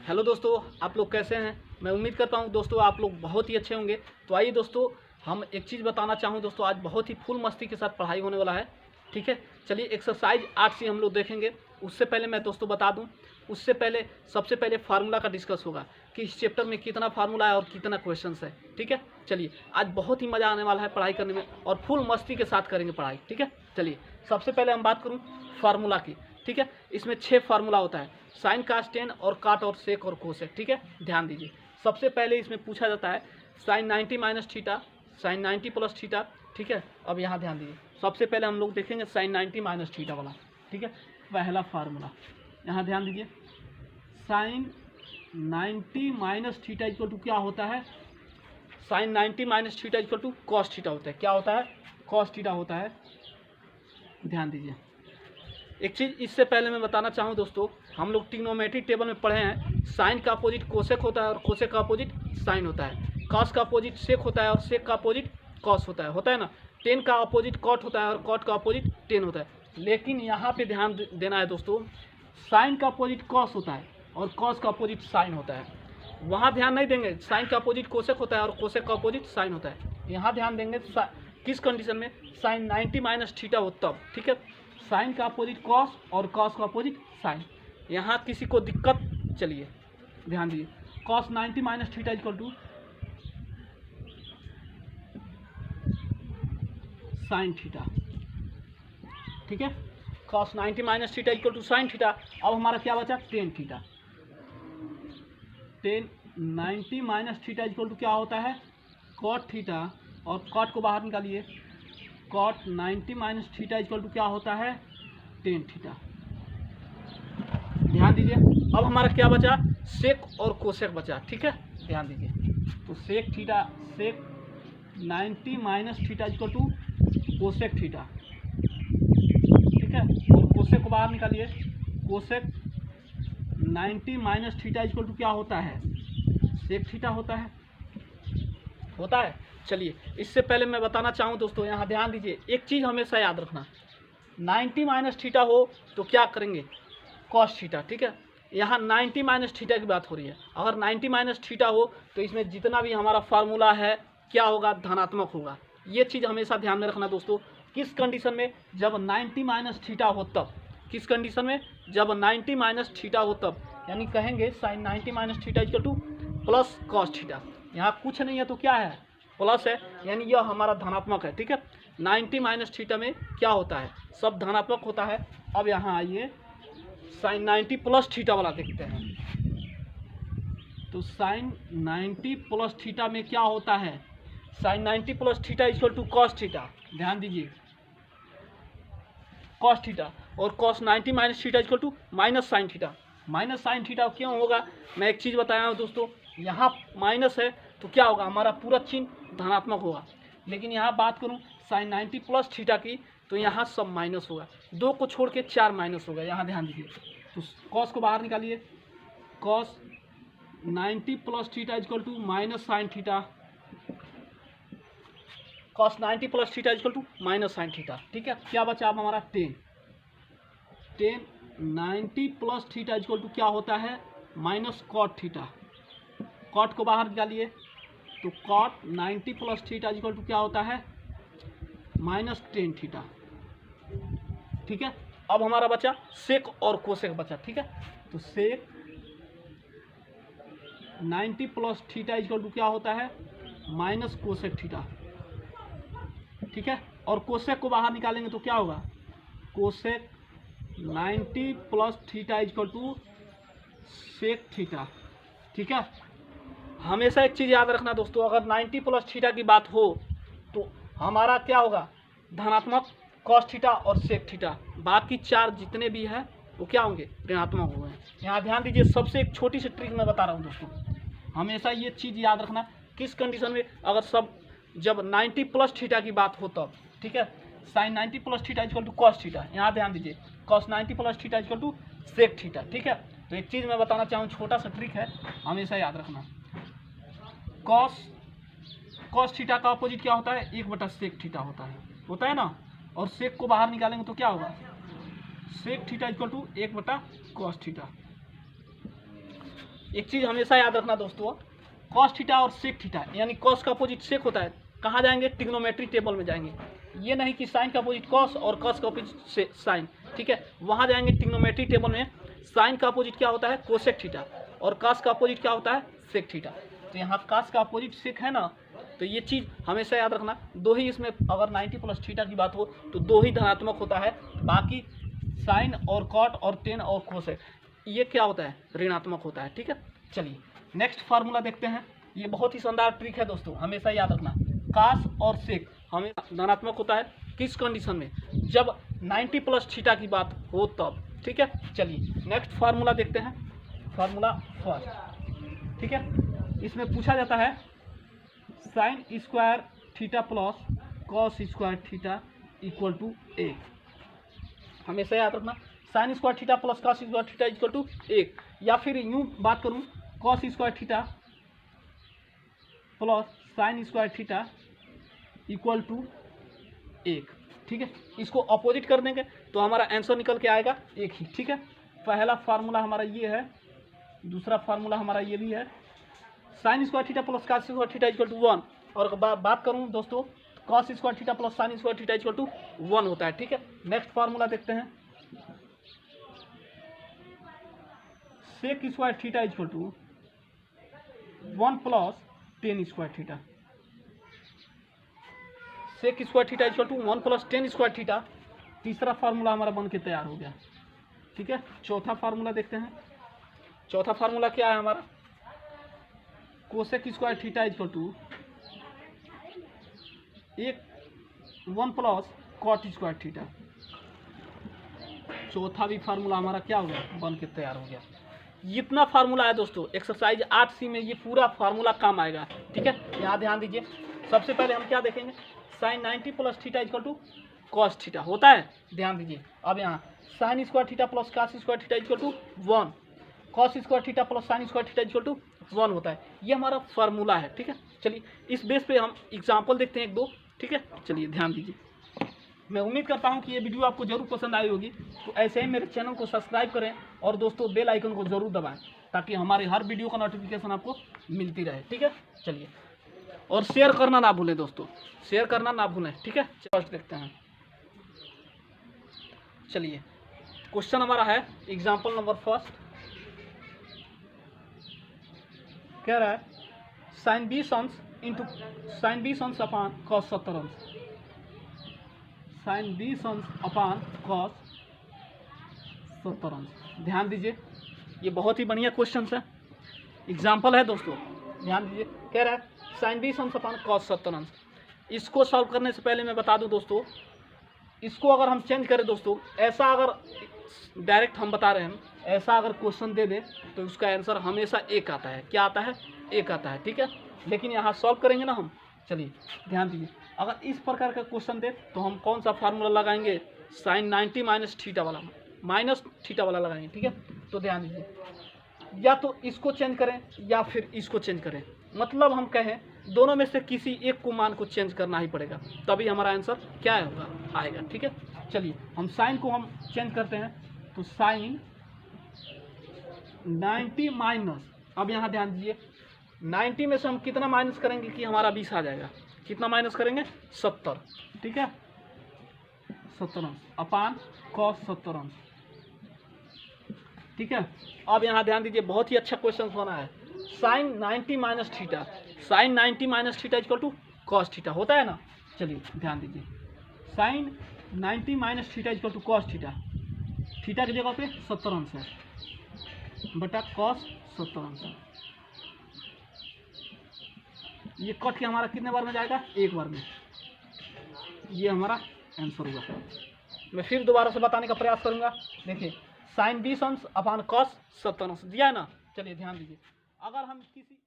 Hello दोस्तों, आप लोग कैसे हैं। मैं उम्मीद करता हूं दोस्तों आप लोग बहुत ही अच्छे होंगे। तो आइए दोस्तों, हम एक चीज़ बताना चाहूँ दोस्तों, आज बहुत ही फुल मस्ती के साथ पढ़ाई होने वाला है। ठीक है, चलिए एक्सरसाइज 8 से हम लोग देखेंगे। उससे पहले मैं दोस्तों बता दूं, उससे पहले सबसे पहले फार्मूला का डिस्कस होगा कि इस चैप्टर में कितना फार्मूला है और कितना क्वेश्चंस है। ठीक है, चलिए आज बहुत ही मज़ा आने वाला है पढ़ाई करने में और फुल मस्ती के साथ करेंगे पढ़ाई। ठीक है, चलिए सबसे पहले हम बात करूँ फार्मूला की। ठीक है, इसमें 6 फार्मूला होता है, साइन कास टेन और काट और सेक और कोसेक। ठीक है, ध्यान दीजिए। सबसे पहले इसमें पूछा जाता है sine 90 minus theta, sine 90 plus theta. ठीक है, अब यहाँ ध्यान दीजिए, सबसे पहले हम लोग देखेंगे साइन 90 माइनस थीटा वाला। ठीक है, पहला फार्मूला यहाँ ध्यान दीजिए, sine 90 minus theta equal to क्या होता है, sine 90 minus theta equal to cos theta होता है। क्या होता है, कॉस थीटा होता है। ध्यान दीजिए, एक चीज़ इससे पहले मैं बताना चाहूँ दोस्तों, हम लोग ट्रिग्नोमेट्री टेबल में पढ़े हैं, साइन का अपोजिट कोसेक होता है और कोसेक का अपोजिट साइन होता है। कॉस का अपोजिट सेक होता है और सेक का अपोजिट कॉस होता है ना। टेन का अपोजिट कॉट होता है और कॉट का अपोजिट टेन होता है। लेकिन यहाँ पे ध्यान देना है दोस्तों, साइन का अपोजिट कॉस होता है और कॉस का अपोजिट साइन होता है। वहाँ ध्यान नहीं देंगे, साइन का अपोजिट कोसेक होता है और कोसेक का अपोजिट साइन होता है। यहाँ ध्यान देंगे किस कंडीशन में, साइन 90 माइनस थीटा हो तब। ठीक है, साइन का अपोजिट कॉस और कॉस का अपोजिट साइन। यहाँ किसी को दिक्कत, चलिए ध्यान दीजिए, cos 90 minus theta equal to sine theta. ठीक है, cos 90 minus theta equal to sine theta. अब हमारा क्या बचा, tan theta. Tan 90 minus theta equal to क्या होता है, कॉट थीटा, और कॉट को बाहर निकालिए, cot 90 minus theta equal to क्या होता है, टेन थीटा। ध्यान दीजिए, अब हमारा क्या बचा, सेक और कोसेक बचा। ठीक है, ध्यान दीजिए, तो sec theta, sec 90 minus theta equal to cosec theta. ठीक है, और कोसेक को बाहर निकालिए, cosec 90 minus theta equal to क्या होता है, सेक थीटा होता है। चलिए इससे पहले मैं बताना चाहूँ दोस्तों, यहाँ ध्यान दीजिए, एक चीज़ हमेशा याद रखना, 90 माइनस थीटा हो तो क्या करेंगे, कॉस थीटा। ठीक है, यहाँ 90 माइनस थीटा की बात हो रही है। अगर 90 माइनस थीटा हो तो इसमें जितना भी हमारा फार्मूला है क्या होगा, धनात्मक होगा। ये चीज़ हमेशा ध्यान में रखना दोस्तों। किस कंडीशन में, जब 90 माइनस थीटा हो तब। किस कंडीशन में, जब 90 माइनस थीटा हो तब, यानी कहेंगे sine 90 minus theta equal to plus cos theta. यहाँ कुछ नहीं है तो क्या है, प्लस है, यानी यह हमारा धनात्मक है। ठीक है, 90 माइनस थीटा में क्या होता है, सब धनात्मक होता है। अब यहाँ आइए, साइन 90 प्लस थीटा वाला देखते हैं। तो साइन 90 प्लस थीटा में क्या होता है, sine 90 plus theta equal to cos theta. ध्यान दीजिए, कॉस थीटा, और cos 90 minus theta equal to minus sine theta. Minus sine theta क्यों होगा, मैं एक चीज़ बताया हूँ दोस्तों, यहाँ माइनस है तो क्या होगा, हमारा पूरा चिन्ह धनात्मक होगा। लेकिन यहाँ बात करूँ साइन 90 प्लस थीटा की, तो यहाँ सब माइनस होगा, 2 को छोड़ के 4 माइनस होगा। यहाँ ध्यान दीजिए, तो कॉस को बाहर निकालिए, cos 90 plus theta equal to minus sine theta, cos 90 plus theta equal to minus sine theta. ठीक है, क्या बचा अब हमारा, tan 90 plus theta equal to क्या होता है, माइनस कॉट थीटा। कॉट को बाहर निकालिए, तो cot 90 plus theta equal to क्या होता है, माइनस टेन थीटा। ठीक है, अब हमारा बचा सेक और कोसेक बचा। ठीक है, तो सेक 90 प्लस थीटा इक्वल टू क्या होता है, माइनस कोसेक थीटा। ठीक है, और कोसेक को बाहर निकालेंगे तो क्या होगा, cosec 90 plus theta equal to sec theta. ठीक है, हमेशा एक चीज़ याद रखना दोस्तों, अगर 90 प्लस थीटा की बात हो तो हमारा क्या होगा, धनात्मक कॉस थीटा और सेक थीटा। बाकी 4 जितने भी हैं वो क्या होंगे, ऋणात्मक होंगे। यहाँ ध्यान दीजिए, सबसे एक छोटी सी ट्रिक मैं बता रहा हूँ दोस्तों, हमेशा ये चीज़ याद रखना, किस कंडीशन में, अगर सब जब 90 प्लस थीटा की बात हो तब। ठीक है, sine 90 plus theta equal to cos theta. यहाँ ध्यान दीजिए, cos 90 plus theta equal to sec theta. ठीक है, तो एक चीज़ मैं बताना चाहूँ, छोटा सा ट्रिक है, हमेशा याद रखना, कॉस थीटा का अपोजिट क्या होता है, 1/सेक थीटा होता है ना। और सेक को बाहर निकालेंगे तो क्या होगा, सेक थीटा इक्वल टू 1/कॉस थीटा। एक चीज़ हमेशा याद रखना दोस्तों, कॉस थीटा और सेक थीटा, यानी कॉस का अपोजिट सेक होता है, कहाँ जाएंगे? ट्रिग्नोमेट्री टेबल में जाएंगे। ये नहीं कि साइन का अपोजिट कॉस और कॉस का अपोजिट साइन, ठीक है, वहाँ जाएंगे ट्रिग्नोमेट्री टेबल में। साइन का अपोजिट क्या होता है? कोसेक थीटा, और कॉस का अपोजिट क्या होता है? Sec theta. तो यहाँ कॉस का अपोजिट सेक है ना, तो ये चीज़ हमेशा याद रखना। दो ही इसमें अगर 90 प्लस थीटा की बात हो तो दो ही धनात्मक होता है, बाकी साइन और कॉट और टेन और कोसेक ये क्या होता है? ऋणात्मक होता है, ठीक है। चलिए नेक्स्ट फार्मूला देखते हैं। ये बहुत ही शानदार ट्रिक है दोस्तों, हमेशा याद रखना। कॉस और सेक हमेशा धनात्मक होता है, किस कंडीशन में? जब 90 प्लस थीटा की बात हो तब, ठीक है। चलिए नेक्स्ट फार्मूला देखते हैं, फार्मूला फर्स्ट, ठीक है। इसमें पूछा जाता है sine square theta plus cos square theta equal to 1। हमेशा याद रखना, sine square theta plus cos square theta equal to 1, या फिर यूँ बात करूँ, cos square theta plus sine square theta equal to 1, ठीक है। इसको अपोजिट कर देंगे तो हमारा आंसर निकल के आएगा 1 ही, ठीक है। पहला फार्मूला हमारा ये है, दूसरा फार्मूला हमारा ये भी है, sine square theta plus cos square theta equal to 1। और बात करूँ दोस्तों, cos square theta plus sine square theta equal to 1 होता है, ठीक है। नेक्स्ट फार्मूला देखते हैं, sec square theta equal to 1 plus tan square theta. Sec square theta equal to 1 plus tan square theta, तीसरा फार्मूला हमारा बन के तैयार हो गया, ठीक है। चौथा फार्मूला देखते हैं। चौथा फार्मूला क्या है हमारा? Cosec square theta equal to 1 plus cot square theta. चौथा भी फार्मूला हमारा क्या हो गया? बन के तैयार हो गया। इतना फार्मूला है दोस्तों, एक्सरसाइज 8C में ये पूरा फार्मूला काम आएगा, ठीक है। यहाँ ध्यान दीजिए, सबसे पहले हम क्या देखेंगे? Sine 90 plus theta equal to cos theta होता है, ध्यान दीजिए। अब यहाँ sine square theta plus cos square theta equal to 1, cos square theta plus sine square theta equal to 1 होता है। ये हमारा फार्मूला है, ठीक है। चलिए इस बेस पे हम एग्जाम्पल देखते हैं 1-2, ठीक है। चलिए ध्यान दीजिए, मैं उम्मीद करता हूँ कि ये वीडियो आपको जरूर पसंद आई होगी। तो ऐसे ही मेरे चैनल को सब्सक्राइब करें और दोस्तों बेल आइकन को ज़रूर दबाएं, ताकि हमारे हर वीडियो का नोटिफिकेशन आपको मिलती रहे, ठीक है। चलिए, और शेयर करना ना भूलें दोस्तों, शेयर करना ना भूलें, ठीक है। फर्स्ट देखते हैं, चलिए क्वेश्चन हमारा है एग्जाम्पल नंबर फर्स्ट, कह रहा है sine B sons into sine B sons upon cos 70 अंश, sine B sons upon cos 70 अंश। ध्यान दीजिए, ये बहुत ही बढ़िया क्वेश्चन है, एग्जाम्पल है दोस्तों, ध्यान दीजिए। कह रहा है sine B sons upon cos 70 अंश। इसको सॉल्व करने से पहले मैं बता दूं दोस्तों, इसको अगर हम चेंज करें दोस्तों, ऐसा अगर डायरेक्ट हम बता रहे हैं, ऐसा अगर क्वेश्चन दे दे तो उसका आंसर हमेशा 1 आता है। क्या आता है? 1 आता है, ठीक है। लेकिन यहाँ सॉल्व करेंगे ना हम, चलिए ध्यान दीजिए, अगर इस प्रकार का क्वेश्चन दे तो हम कौन सा फार्मूला लगाएंगे? साइन 90 माइनस थीटा वाला लगाएंगे, ठीक है। तो ध्यान दीजिए, या तो इसको चेंज करें या फिर इसको चेंज करें, मतलब हम कहें दोनों में से किसी एक को मान को चेंज करना ही पड़ेगा, तभी हमारा आंसर क्या होगा? आएगा, ठीक है। चलिए हम साइन को हम चेंज करते हैं, तो साइन 90 माइनस, अब यहाँ ध्यान दीजिए, 90 में से हम कितना माइनस करेंगे कि हमारा 20 आ जाएगा? कितना माइनस करेंगे? 70, ठीक है, 70 अंश अपान कॉस 70 अंश, ठीक है। अब यहाँ ध्यान दीजिए, बहुत ही अच्छा क्वेश्चन होना है। Sine 90 minus theta, sine 90 minus theta equal to cos theta होता है ना। चलिए ध्यान दीजिए, sine 90 minus theta equal to cos theta, theta की जगह पे 70 अंश है बटा कॉस 70 अंश है। ये कट के हमारा कितने बार में जाएगा? 1 बार में। ये हमारा आंसर होगा। मैं फिर दोबारा से बताने का प्रयास करूंगा। देखिए, साइन 20 अंश अपान कॉस 70 अंश दिया है ना। चलिए ध्यान दीजिए, अगर हम किसी